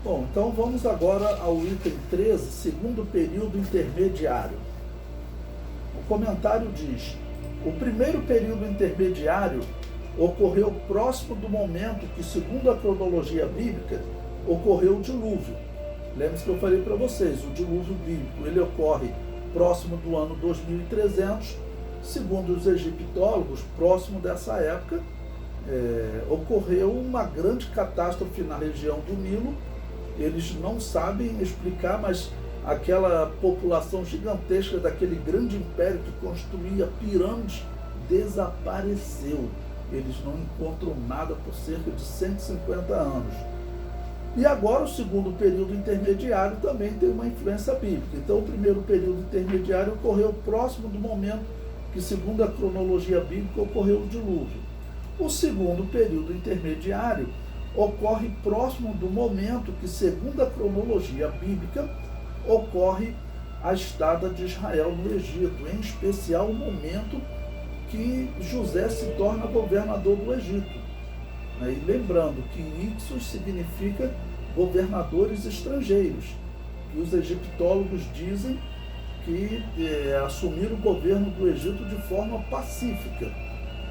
Bom, então vamos agora ao item 13, segundo período intermediário. O comentário diz: o primeiro período intermediário ocorreu próximo do momento que, segundo a cronologia bíblica, ocorreu o dilúvio. Lembre-se que eu falei para vocês, o dilúvio bíblico ele ocorre próximo do ano 2300, segundo os egiptólogos, próximo dessa época, ocorreu uma grande catástrofe na região do Nilo. Eles não sabem explicar, mas aquela população gigantesca daquele grande império que construía pirâmides desapareceu. Eles não encontram nada por cerca de 150 anos. E agora o segundo período intermediário também tem uma influência bíblica. Então o primeiro período intermediário ocorreu próximo do momento que, segundo a cronologia bíblica, ocorreu o dilúvio. O segundo período intermediário ocorre próximo do momento que, segundo a cronologia bíblica, ocorre a estada de Israel no Egito, em especial o momento que José se torna governador do Egito. E lembrando que Ixos significa governadores estrangeiros, que os egiptólogos dizem que assumiram o governo do Egito de forma pacífica,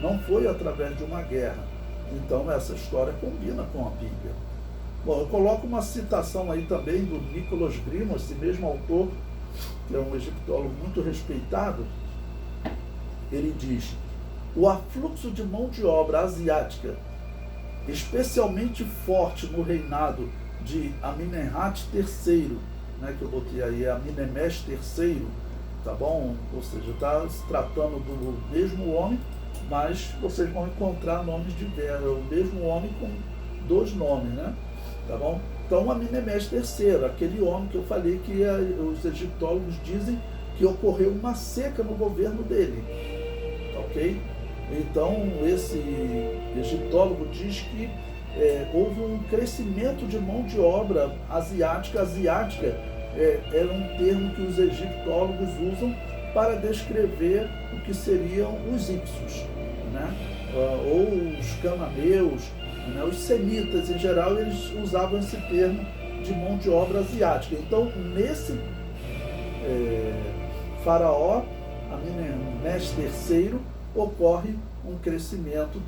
não foi através de uma guerra. Então essa história combina com a Bíblia. Bom, eu coloco uma citação aí também do Nicholas Grimo, esse mesmo autor, que é um egiptólogo muito respeitado. Ele diz: o afluxo de mão de obra asiática, especialmente forte no reinado de Amenemhat III, que eu botei aí, Amenemés III, tá bom? Ou seja, está se tratando do mesmo homem, mas vocês vão encontrar nomes diversos, o mesmo homem com dois nomes, né? Tá bom? Então, Amenemés III, aquele homem que eu falei que os egiptólogos dizem que ocorreu uma seca no governo dele, tá ok? Então, esse egiptólogo diz que houve um crescimento de mão de obra asiática. Asiática é um termo que os egiptólogos usam para descrever o que seriam os Ixos, né? Ou os cananeus, né? Os semitas, em geral, eles usavam esse termo de mão de obra asiática. Então, nesse faraó, Amenemés III, ocorre um crescimento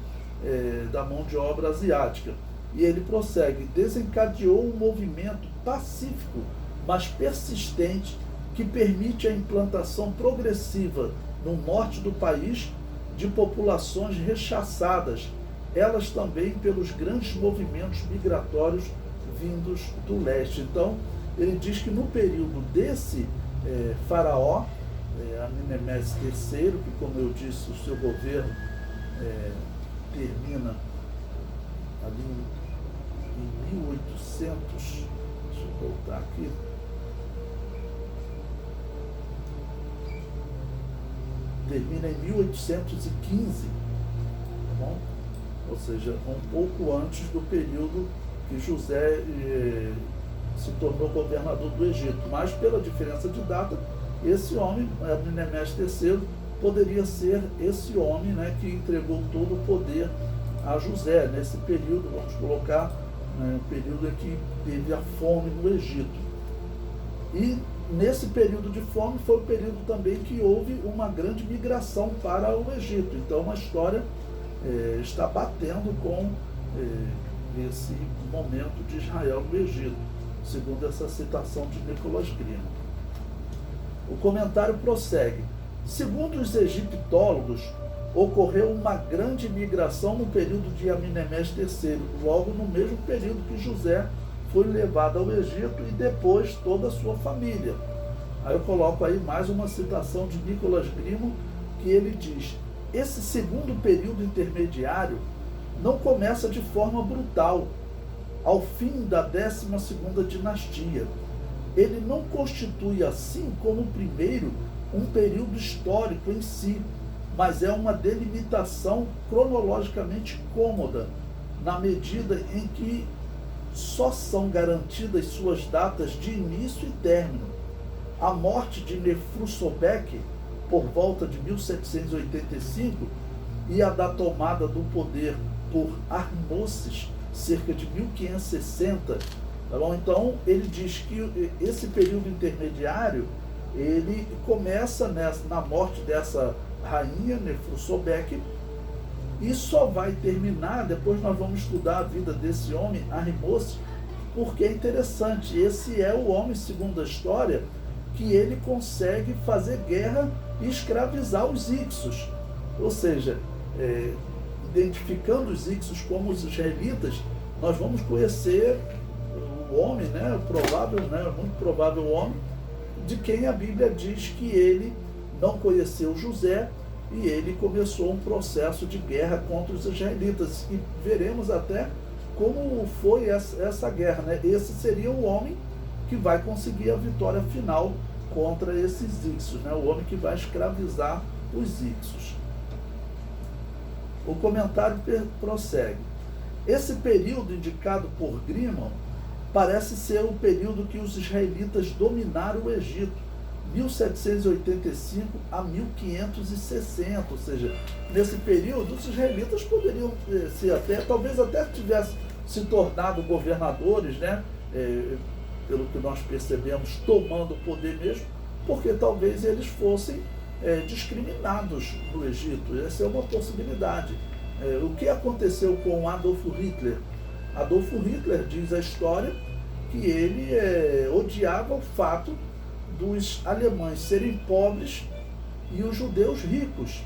da mão de obra asiática. E ele prossegue: desencadeou um movimento pacífico, mas persistente, que permite a implantação progressiva no norte do país de populações rechaçadas, elas também pelos grandes movimentos migratórios vindos do leste. Então, ele diz que no período desse faraó, Amenemés III, que, como eu disse, o seu governo termina ali em 1800, deixa eu voltar aqui, termina em 1815, tá bom? Ou seja, um pouco antes do período que José se tornou governador do Egito. Mas, pela diferença de data, esse homem, Amenemés III, poderia ser esse homem, né, que entregou todo o poder a José, nesse período, vamos colocar, o período em que teve a fome no Egito. E nesse período de fome foi o período também que houve uma grande migração para o Egito. Então a história está batendo com esse momento de Israel no Egito, segundo essa citação de Nicholas Grimo. O comentário prossegue: segundo os egiptólogos, ocorreu uma grande migração no período de Amenemés III, logo no mesmo período que José foi levado ao Egito e depois toda a sua família. Aí eu coloco aí mais uma citação de Nicholas Grimo, que ele diz: esse segundo período intermediário não começa de forma brutal, ao fim da 12ª dinastia. Ele não constitui, assim como o primeiro, um período histórico em si, mas é uma delimitação cronologicamente cômoda, na medida em que só são garantidas suas datas de início e término. A morte de Nefru-Sobek, por volta de 1785, e a da tomada do poder por Ahmoses, cerca de 1560, Tá bom? Então, ele diz que esse período intermediário, ele começa na morte dessa rainha, Neferusobek, e só vai terminar, depois nós vamos estudar a vida desse homem, Ahimose, porque é interessante, esse é o homem, segundo a história, que ele consegue fazer guerra e escravizar os Hicsos. Ou seja, identificando os Hicsos como os israelitas, nós vamos conhecer o homem, né, muito provável homem, de quem a Bíblia diz que ele não conheceu José e ele começou um processo de guerra contra os israelitas. E veremos até como foi essa guerra, né? Esse seria o homem que vai conseguir a vitória final contra esses Hicsos, né? O homem que vai escravizar os Hicsos. O comentário prossegue. Esse período indicado por Grimman parece ser o período que os israelitas dominaram o Egito, 1785 a 1560, ou seja, nesse período os israelitas poderiam ser talvez até tivessem se tornado governadores, né? Pelo que nós percebemos, tomando o poder mesmo, porque talvez eles fossem discriminados no Egito. Essa é uma possibilidade. O que aconteceu com Adolf Hitler? Adolf Hitler, diz a história, que ele odiava o fato dos alemães serem pobres e os judeus ricos,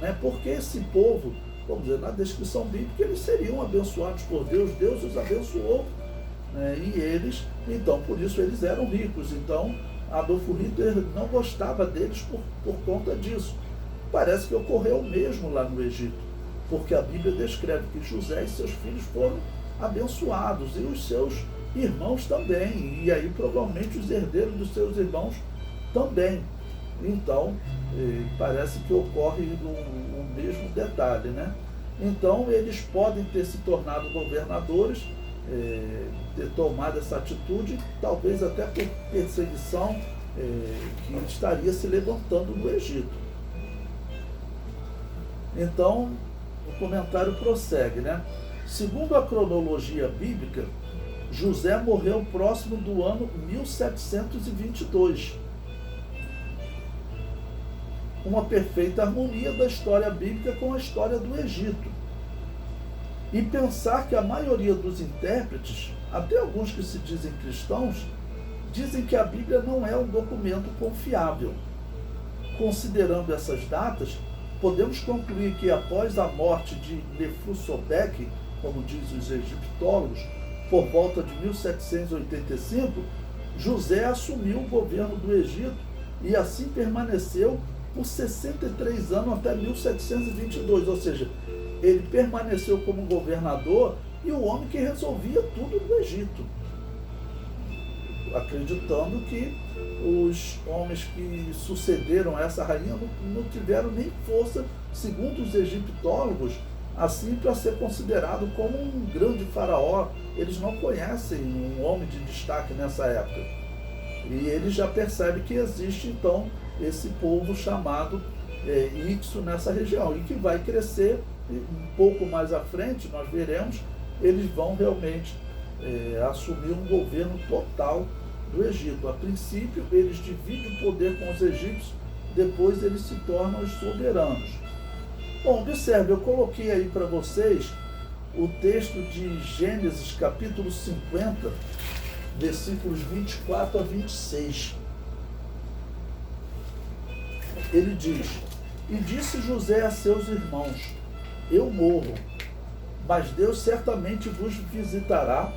né? Porque esse povo, vamos dizer, na descrição bíblica, eles seriam abençoados por Deus, Deus os abençoou, né? E eles, então, por isso eles eram ricos. Então, Adolf Hitler não gostava deles por conta disso. Parece que ocorreu o mesmo lá no Egito, porque a Bíblia descreve que José e seus filhos foram abençoados, e os seus irmãos também, e aí provavelmente os herdeiros dos seus irmãos também. Então, parece que ocorre o mesmo detalhe, né? Então, eles podem ter se tornado governadores, ter tomado essa atitude, talvez até por perseguição que estaria se levantando no Egito. Então, o comentário prossegue, né? Segundo a cronologia bíblica, José morreu próximo do ano 1722. Uma perfeita harmonia da história bíblica com a história do Egito. E pensar que a maioria dos intérpretes, até alguns que se dizem cristãos, dizem que a Bíblia não é um documento confiável. Considerando essas datas, podemos concluir que após a morte de Neferusobek, como diz os egiptólogos, por volta de 1785, José assumiu o governo do Egito e assim permaneceu por 63 anos até 1722, ou seja, ele permaneceu como governador e o homem que resolvia tudo no Egito, acreditando que os homens que sucederam essa rainha não tiveram nem força, segundo os egiptólogos, assim para ser considerado como um grande faraó. Eles não conhecem um homem de destaque nessa época. E eles já percebem que existe, então, esse povo chamado Hicso nessa região, e que vai crescer um pouco mais à frente, nós veremos, eles vão realmente assumir um governo total do Egito. A princípio, eles dividem o poder com os egípcios, depois eles se tornam os soberanos. Bom, observe, eu coloquei aí para vocês o texto de Gênesis, capítulo 50, versículos 24 a 26. Ele diz: E disse José a seus irmãos: Eu morro, mas Deus certamente vos visitará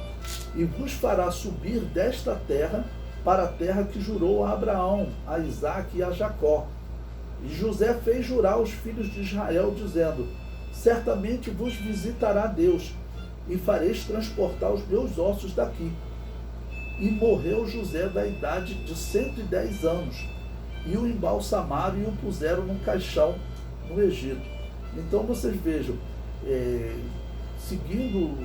e vos fará subir desta terra para a terra que jurou a Abraão, a Isaque e a Jacó. E José fez jurar os filhos de Israel, dizendo: Certamente vos visitará Deus, e fareis transportar os meus ossos daqui. E morreu José da idade de 110 anos, e o embalsamaram e o puseram num caixão no Egito. Então vocês vejam, seguindo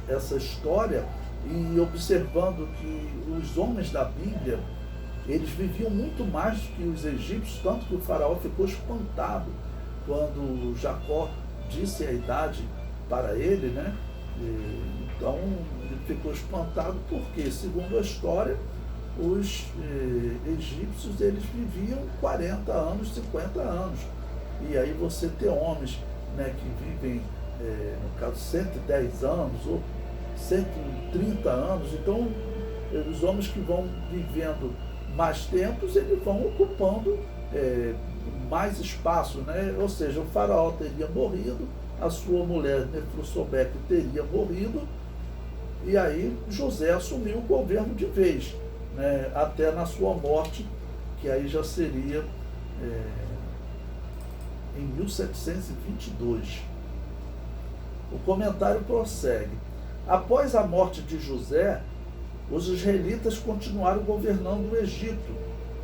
essa história e observando que os homens da Bíblia, eles viviam muito mais do que os egípcios, tanto que o faraó ficou espantado quando Jacó disse a idade para ele, né? Então ele ficou espantado porque, segundo a história, os egípcios eles viviam 40 anos, 50 anos. E aí você ter homens, né, que vivem, no caso, 110 anos ou 130 anos, então os homens que vão vivendo mais tempos, eles vão ocupando mais espaço, né? Ou seja, o faraó teria morrido, a sua mulher Neferusobete teria morrido, e aí José assumiu o governo de vez, né? Até na sua morte, que aí já seria em 1722. O comentário prossegue. Após a morte de José, os israelitas continuaram governando o Egito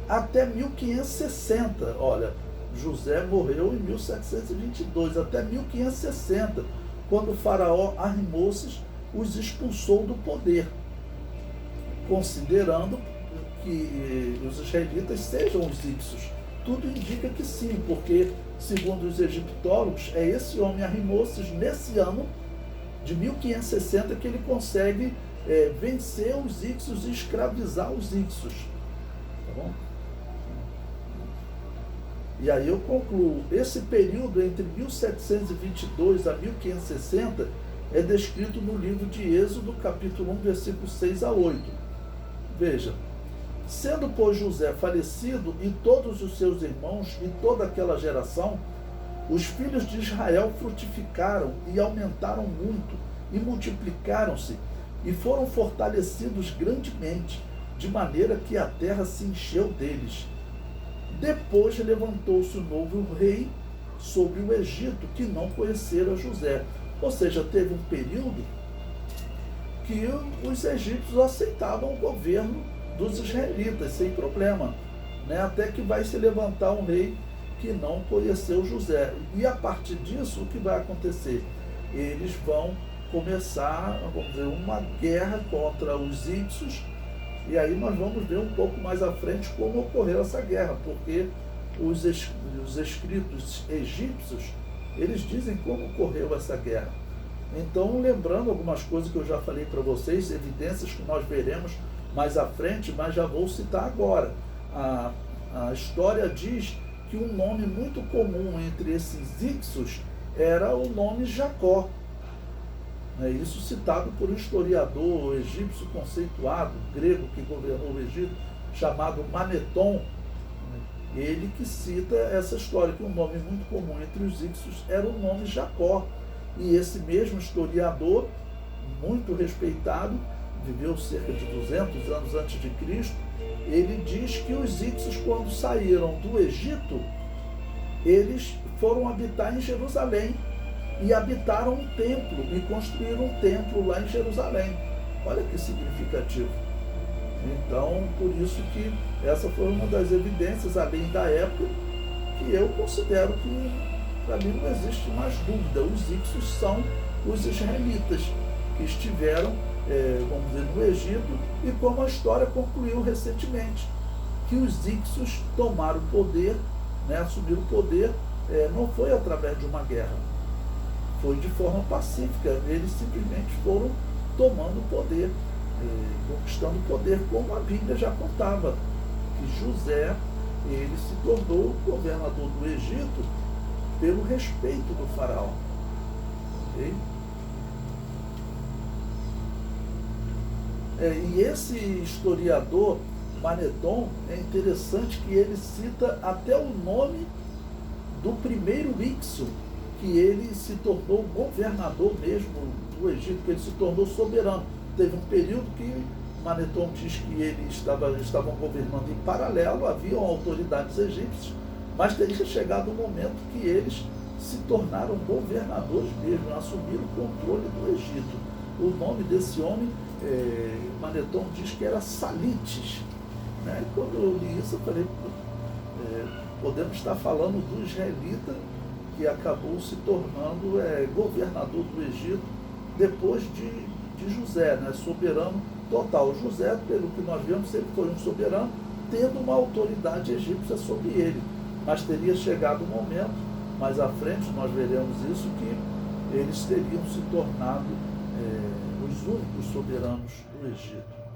até 1560. Olha, José morreu em 1722, até 1560, quando o faraó Ahimoses os expulsou do poder, considerando que os israelitas sejam os íxos. Tudo indica que sim, porque, segundo os egiptólogos, é esse homem Ahimoses, nesse ano de 1560, que ele consegue vencer os íxos e escravizar os íxos. Tá bom? E aí eu concluo, esse período entre 1722 a 1560 é descrito no livro de Êxodo, capítulo 1, versículos 6 a 8. Veja, sendo, pois, José falecido e todos os seus irmãos e toda aquela geração, os filhos de Israel frutificaram e aumentaram muito e multiplicaram-se e foram fortalecidos grandemente, de maneira que a terra se encheu deles. Depois levantou-se um novo rei sobre o Egito, que não conhecera José. Ou seja, teve um período que os egípcios aceitavam o governo dos israelitas, sem problema, né? Até que vai se levantar um rei que não conheceu José. E a partir disso, o que vai acontecer? Eles vão começar, vamos dizer, uma guerra contra os íxos, e aí nós vamos ver um pouco mais à frente como ocorreu essa guerra, porque os escritos egípcios, eles dizem como ocorreu essa guerra. Então, lembrando algumas coisas que eu já falei para vocês, evidências que nós veremos mais à frente, mas já vou citar agora. A história diz que um nome muito comum entre esses íxos era o nome Jacó. É isso citado por um historiador egípcio conceituado, grego, que governou o Egito, chamado Maneton. Ele que cita essa história, que um nome muito comum entre os íxos era o nome Jacó. E esse mesmo historiador, muito respeitado, viveu cerca de 200 anos antes de Cristo, ele diz que os íxos, quando saíram do Egito, eles foram habitar em Jerusalém e habitaram um templo e construíram um templo lá em Jerusalém. Olha que significativo. Então, por isso que essa foi uma das evidências, além da época, que eu considero que, para mim, não existe mais dúvida. Os íxos são os israelitas que estiveram, vamos dizer, no Egito, e como a história concluiu recentemente, que os íxos tomaram o poder, né, assumiram o poder, não foi através de uma guerra, foi de forma pacífica. Eles simplesmente foram tomando o poder, conquistando o poder, como a Bíblia já contava, que José, ele se tornou governador do Egito pelo respeito do faraó. Okay? E esse historiador, Maneton, é interessante que ele cita até o nome do primeiro íxo, que ele se tornou governador mesmo do Egito, que ele se tornou soberano. Teve um período que Maneton diz que eles estavam governando em paralelo, haviam autoridades egípcias, mas teria chegado um momento que eles se tornaram governadores mesmo, assumiram o controle do Egito. O nome desse homem, Maneton diz que era Salites. Né? Quando eu li isso, eu falei, podemos estar falando do israelita que acabou se tornando governador do Egito depois de José, né? Soberano total. José, pelo que nós vemos, sempre foi um soberano, tendo uma autoridade egípcia sobre ele. Mas teria chegado um momento, mais à frente nós veremos isso, que eles teriam se tornado, os os únicos soberanos do Egito.